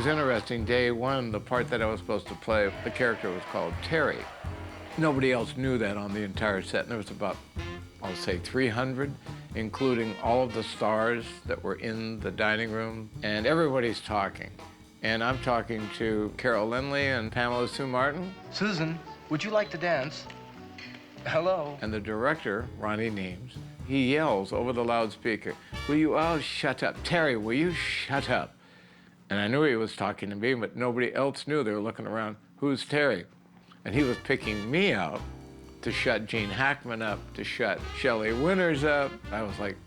was interesting. Day one, the part that I was supposed to play, the character was called Terry. Nobody else knew that on the entire set, and there was about, I'll say, 300, including all of the stars that were in the dining room, and everybody's talking. And I'm talking to Carol Lindley and Pamela Sue Martin. Susan, would you like to dance? Hello. And the director, Ronnie Neames, he yells over the loudspeaker, "Will you all shut up? Terry, will you shut up?" And I knew he was talking to me, but nobody else knew. They were looking around, "Who's Terry?" And he was picking me out to shut Gene Hackman up, to shut Shelley Winters up. I was like,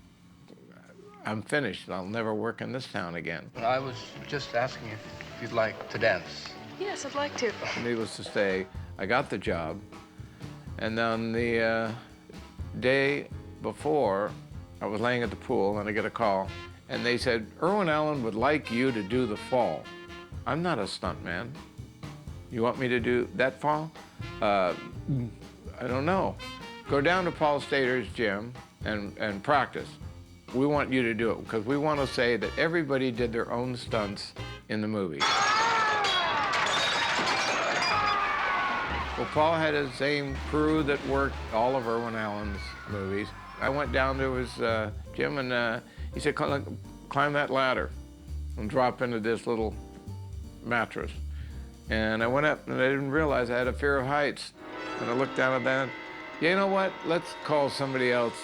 I'm finished. I'll never work in this town again. I was just asking if you'd like to dance. Yes, I'd like to. Needless to say, I got the job. And then the day before, I was laying at the pool and I get a call. And they said, "Irwin Allen would like you to do the fall." I'm not a stuntman. You want me to do that fall? I don't know. Go down to Paul Stater's gym and practice. We want you to do it because we want to say that everybody did their own stunts in the movie. Well, Paul had his same crew that worked all of Irwin Allen's movies. I went down to his gym and he said, "Climb that ladder and drop into this little mattress." And I went up and I didn't realize I had a fear of heights. And I looked down at that, you know what? Let's call somebody else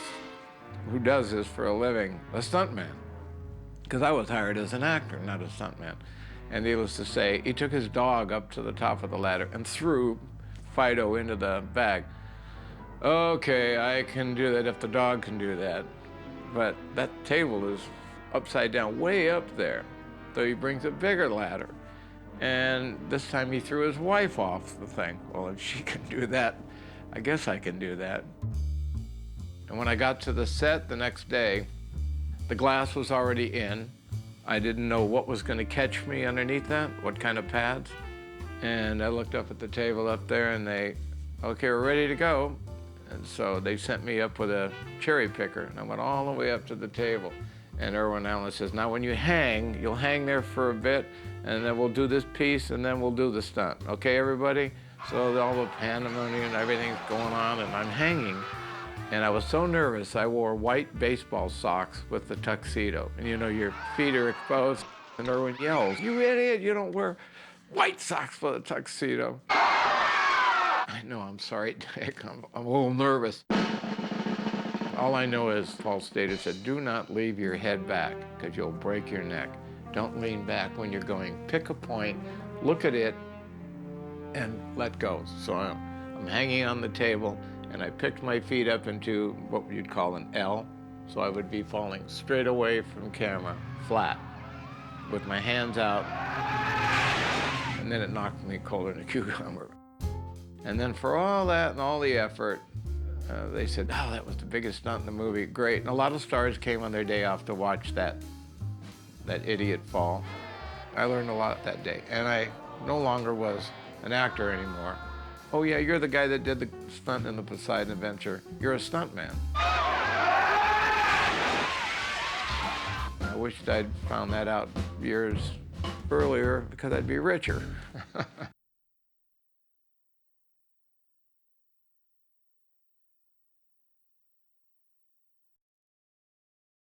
who does this for a living a stuntman. Because I was hired as an actor, not a stuntman. And needless to say, he took his dog up to the top of the ladder and threw Fido into the bag. Okay, I can do that if the dog can do that. But that table is upside down, way up there. So he brings a bigger ladder. And this time he threw his wife off the thing. Well, if she can do that, I guess I can do that. And when I got to the set the next day, the glass was already in. I didn't know what was going to catch me underneath that, what kind of pads. And I looked up at the table up there and they, "Okay, we're ready to go." And so they sent me up with a cherry picker and I went all the way up to the table. And Irwin Allen says, "Now when you hang, you'll hang there for a bit and then we'll do this piece and then we'll do the stunt. Okay, everybody?" So all the pandemonium and everything's going on and I'm hanging. And I was so nervous, I wore white baseball socks with the tuxedo. And you know, your feet are exposed. And Irwin yells, "You idiot, you don't wear white socks with a tuxedo." I know, I'm sorry, Dick, I'm a little nervous. All I know is Paul Stater said, "Do not leave your head back because you'll break your neck. Don't lean back when you're going. Pick a point, look at it, and let go." So I'm hanging on the table and I picked my feet up into what you'd call an L. So I would be falling straight away from camera, flat, with my hands out. And then it knocked me colder than a cucumber. And then for all that and all the effort, they said, "Oh, that was the biggest stunt in the movie." Great. And a lot of stars came on their day off to watch that idiot fall. I learned a lot that day. And I no longer was an actor anymore. "Oh, yeah, you're the guy that did the stunt in the Poseidon Adventure. You're a stuntman." I wished I'd found that out years earlier because I'd be richer.